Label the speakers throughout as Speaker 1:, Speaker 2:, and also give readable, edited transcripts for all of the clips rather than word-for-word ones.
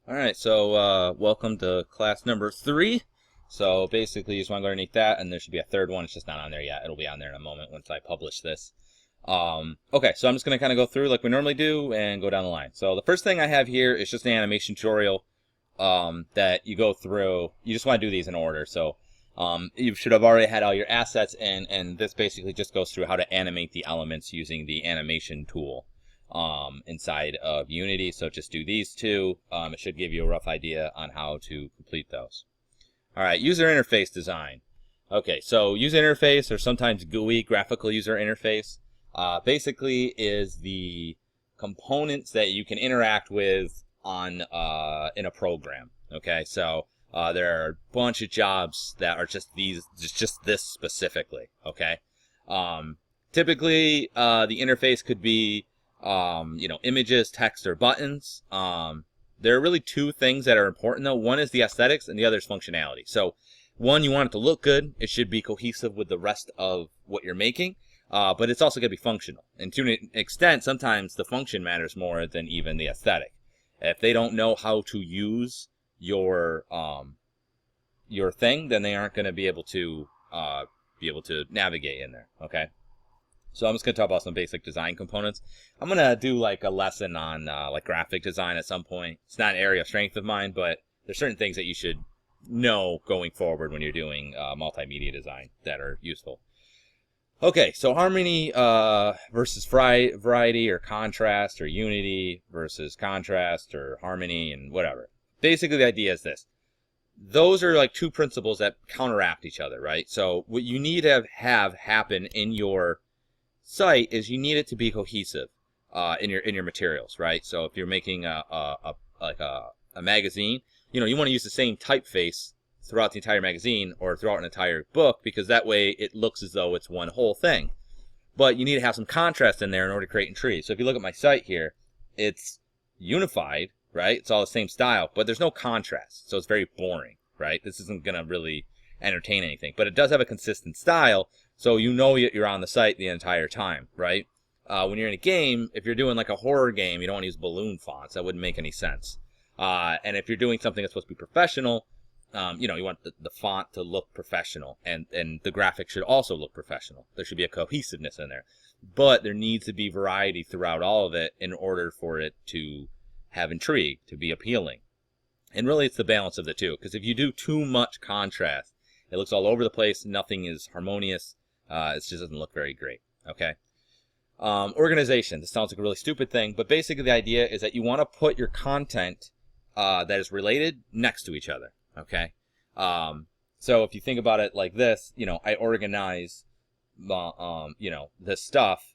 Speaker 1: Alright, so welcome to class number 3. So basically you just want to go underneath that, and there should be a third one. It's just not on there yet. It'll be on there in a moment once I publish this. Okay, so I'm just going to kind of go through like we normally do and go down the line. So the first thing I have here is just an animation tutorial that you go through. You just want to do these in order. So you should have already had all your assets, and this basically just goes through how to animate the elements using the animation tool inside of Unity. So just do these two. It should give you a rough idea on how to complete those. All right, user interface design. Okay, so user interface, or sometimes GUI, graphical user interface, basically is the components that you can interact with on in a program. Okay, so there are a bunch of jobs that are just this specifically. Okay, typically the interface could be images, text, or buttons. There are really two things that are important though. One is the aesthetics and the other is functionality. So one, you want it to look good. It should be cohesive with the rest of what you're making. But it's also going to be functional. And to an extent, sometimes the function matters more than even the aesthetic. If they don't know how to use your thing, then they aren't going to be able to navigate in there. Okay. So I'm just going to talk about some basic design components. I'm going to do like a lesson on like graphic design at some point. It's not an area of strength of mine, but there's certain things that you should know going forward when you're doing multimedia design that are useful. Okay, so harmony versus variety or contrast, or unity versus contrast or harmony and whatever. Basically the idea is this. Those are like two principles that counteract each other, right? So what you need to have happen in your site is you need it to be cohesive in your materials, right? So if you're making a magazine, you want to use the same typeface throughout the entire magazine or throughout an entire book, because that way it looks as though it's one whole thing. But you need to have some contrast in there in order to create intrigue. So if you look at my site here, it's unified, right? It's all the same style, but there's no contrast, so it's very boring, right? This isn't gonna really entertain anything, but it does have a consistent style, so you're on the site the entire time, right? When you're in a game, if you're doing like a horror game, you don't want to use balloon fonts. That wouldn't make any sense. And if you're doing something that's supposed to be professional, you want the font to look professional, and the graphics should also look professional. There should be a cohesiveness in there, but there needs to be variety throughout all of it in order for it to have intrigue, to be appealing. And really it's the balance of the two, because if you do too much contrast, it looks all over the place, nothing is harmonious, it just doesn't look very great. Okay. Organization. This sounds like a really stupid thing, but basically the idea is that you want to put your content that is related next to each other. Okay. So if you think about it like this, I organize this stuff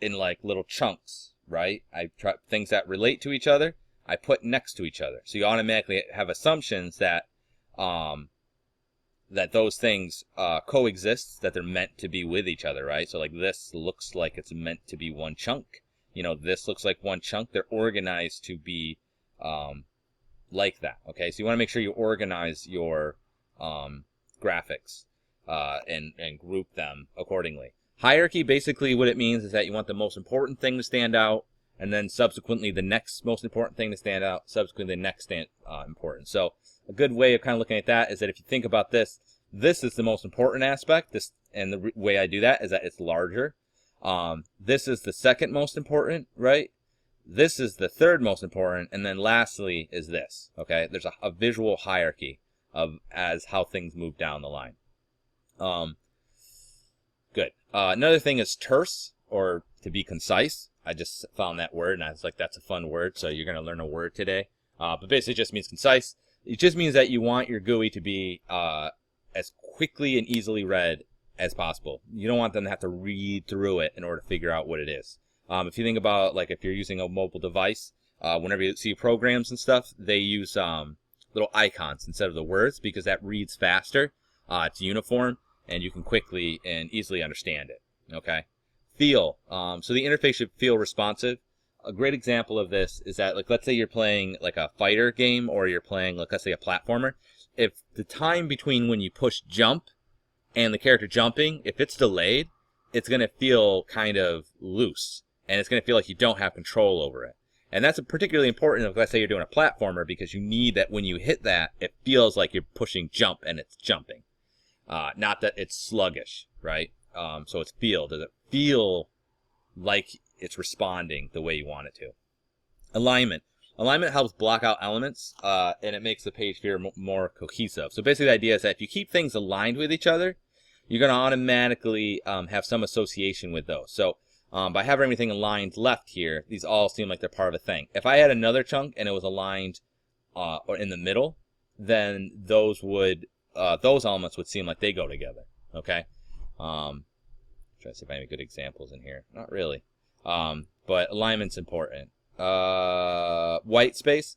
Speaker 1: in like little chunks, right? I try things that relate to each other, I put next to each other. So you automatically have assumptions that that those things coexist, that they're meant to be with each other, right? So like this looks like it's meant to be one chunk. This looks like one chunk. They're organized to be like that. Okay, so you want to make sure you organize your graphics and group them accordingly. Hierarchy, basically what it means is that you want the most important thing to stand out, and then subsequently the next most important thing to stand out, subsequently the next important. So a good way of kind of looking at that is that if you think about this is the most important aspect. And the way I do that is that it's larger. This is the second most important, right? This is the third most important, and then lastly is this. Okay, there's a visual hierarchy of as how things move down the line. Good. Another thing is terse, or to be concise. I just found that word and I was like, that's a fun word, so you're going to learn a word today. But basically it just means concise. It just means that you want your GUI to be as quickly and easily read as possible. You don't want them to have to read through it in order to figure out what it is. If you think about, like, if you're using a mobile device, whenever you see programs and stuff, they use little icons instead of the words, because that reads faster. It's uniform, and you can quickly and easily understand it. Okay. Feel. So the interface should feel responsive. A great example of this is that, like, let's say you're playing like a fighter game, or you're playing, like, let's say a platformer. If the time between when you push jump and the character jumping, if it's delayed, it's going to feel kind of loose, and it's going to feel like you don't have control over it. And that's particularly important if, let's say, you're doing a platformer, because you need that when you hit that, it feels like you're pushing jump and it's jumping. Not that it's sluggish, right? So it's feel. Does it feel like it's responding the way you want it to? Alignment. Alignment helps block out elements, and it makes the page feel more cohesive. So basically the idea is that if you keep things aligned with each other, you're going to automatically have some association with those. So by having everything aligned left here, these all seem like they're part of a thing. If I had another chunk and it was aligned or in the middle, then those elements would seem like they go together. Okay. Try to see if I have any good examples in here. Not really. But alignment's important. White space.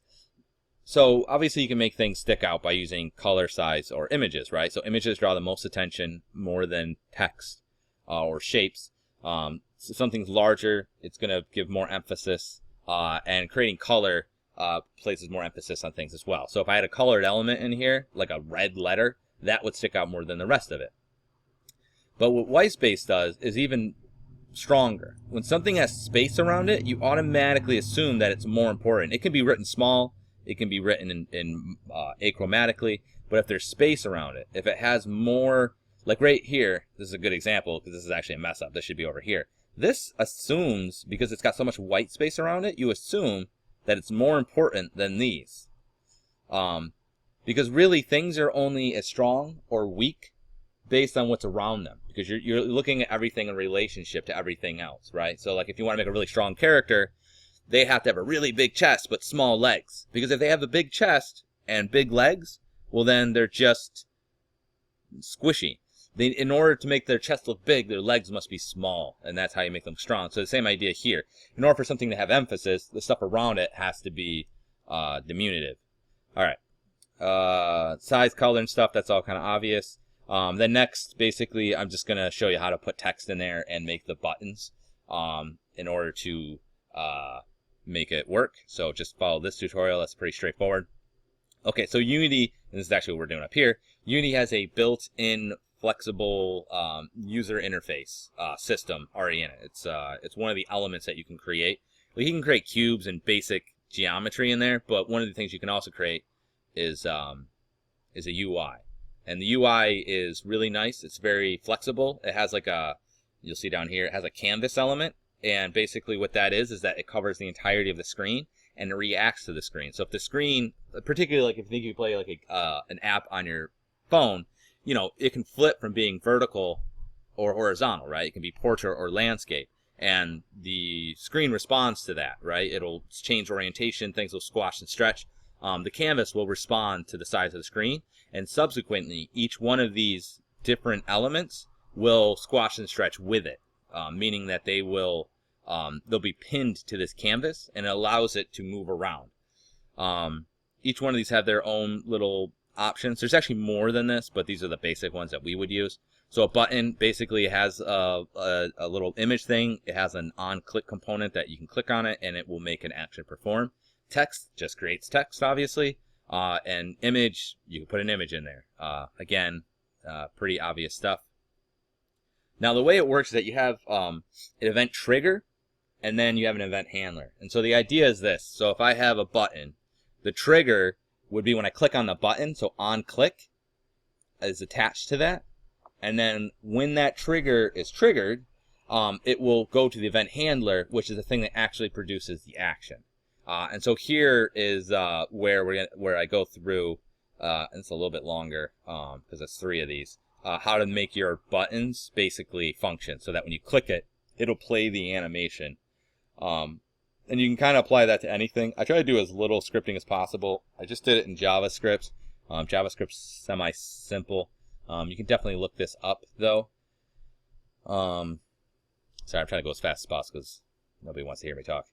Speaker 1: So obviously you can make things stick out by using color, size, or images, right? So images draw the most attention more than text or shapes. So something's larger, it's going to give more emphasis, and creating color places more emphasis on things as well. So if I had a colored element in here, like a red letter, that would stick out more than the rest of it. But what white space does is even stronger. When something has space around it, you automatically assume that it's more important. It can be written small, it can be written in achromatically, but if there's space around it, if it has more, like right here, this is a good example because this is actually a mess up. This should be over here. This assumes, because it's got so much white space around it, you assume that it's more important than these. Because really things are only as strong or weak based on what's around them, because you're looking at everything in relationship to everything else, right? So like if you want to make a really strong character, they have to have a really big chest but small legs, because if they have a big chest and big legs, well then they're just squishy. In order to make their chest look big, their legs must be small, and that's how you make them strong. So the same idea here. In order for something to have emphasis, the stuff around it has to be diminutive. All right, size, color, and stuff, that's all kind of obvious. Then next, basically, I'm just going to show you how to put text in there and make the buttons in order to make it work. So just follow this tutorial. That's pretty straightforward. Okay, so Unity, and this is actually what we're doing up here, Unity has a built-in flexible user interface system already in it. It's one of the elements that you can create. Well, you can create cubes and basic geometry in there, but one of the things you can also create is a UI. And the UI is really nice. It's very flexible. It has like you'll see down here, it has a canvas element. And basically what that is that it covers the entirety of the screen and it reacts to the screen. So if the screen, particularly like if you think you play like an app on your phone, you know, it can flip from being vertical or horizontal, right? It can be portrait or landscape. And the screen responds to that, right? It'll change orientation, things will squash and stretch. The canvas will respond to the size of the screen, and subsequently each one of these different elements will squash and stretch with it, meaning that they will they'll be pinned to this canvas, and it allows it to move around. Each one of these have their own little options. There's actually more than this, but these are the basic ones that we would use. So a button basically has a little image thing. It has an on-click component that you can click on it, and it will make an action perform. Text just creates text, obviously. And image, you can put an image in there. Again, pretty obvious stuff. Now, the way it works is that you have an event trigger, and then you have an event handler. And so the idea is this. So if I have a button, the trigger would be when I click on the button. So on click is attached to that. And then when that trigger is triggered, it will go to the event handler, which is the thing that actually produces the action. And so here is where I go through, and it's a little bit longer because it's 3 of these, how to make your buttons basically function so that when you click it, it'll play the animation. And you can kind of apply that to anything. I try to do as little scripting as possible. I just did it in JavaScript. JavaScript's semi-simple. You can definitely look this up, though. Sorry, I'm trying to go as fast as possible because nobody wants to hear me talk.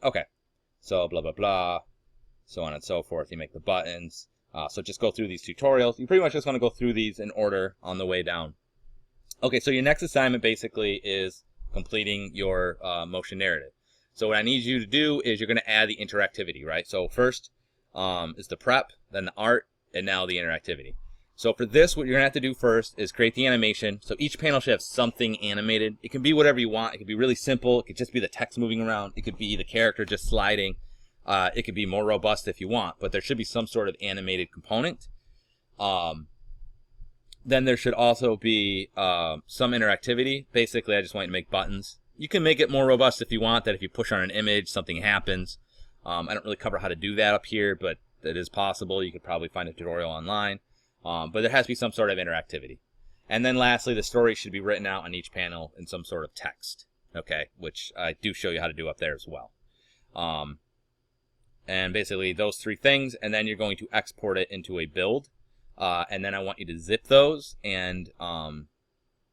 Speaker 1: Okay. So blah, blah, blah, so on and so forth. You make the buttons. So just go through these tutorials. You pretty much just want to go through these in order on the way down. Okay, so your next assignment basically is completing your motion narrative. So what I need you to do is you're going to add the interactivity, right? So first is the prep, then the art, and now the interactivity. So for this, what you're going to have to do first is create the animation. So each panel should have something animated. It can be whatever you want. It could be really simple. It could just be the text moving around. It could be the character just sliding. It could be more robust if you want, but there should be some sort of animated component. Then there should also be some interactivity. Basically, I just want you to make buttons. You can make it more robust if you want, that if you push on an image, something happens. I don't really cover how to do that up here, but that is possible. You could probably find a tutorial online. But there has to be some sort of interactivity. And then lastly, the story should be written out on each panel in some sort of text, okay, which I do show you how to do up there as well. And basically those three things, and then you're going to export it into a build. And then I want you to zip those and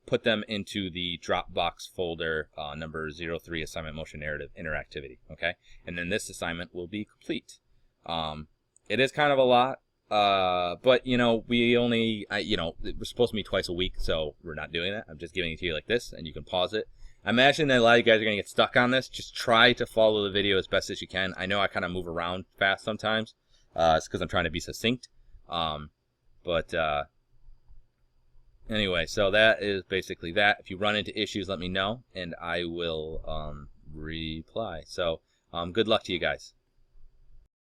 Speaker 1: put them into the Dropbox folder number 03, Assignment Motion Narrative Interactivity, okay? And then this assignment will be complete. It is kind of a lot. But you know, we only, we're supposed to meet twice a week, so we're not doing that. I'm just giving it to you like this, and you can pause it. I imagine that a lot of you guys are going to get stuck on this. Just try to follow the video as best as you can. I know I kind of move around fast sometimes. It's because I'm trying to be succinct. Anyway, so that is basically that. If you run into issues, let me know, and I will reply. So good luck to you guys.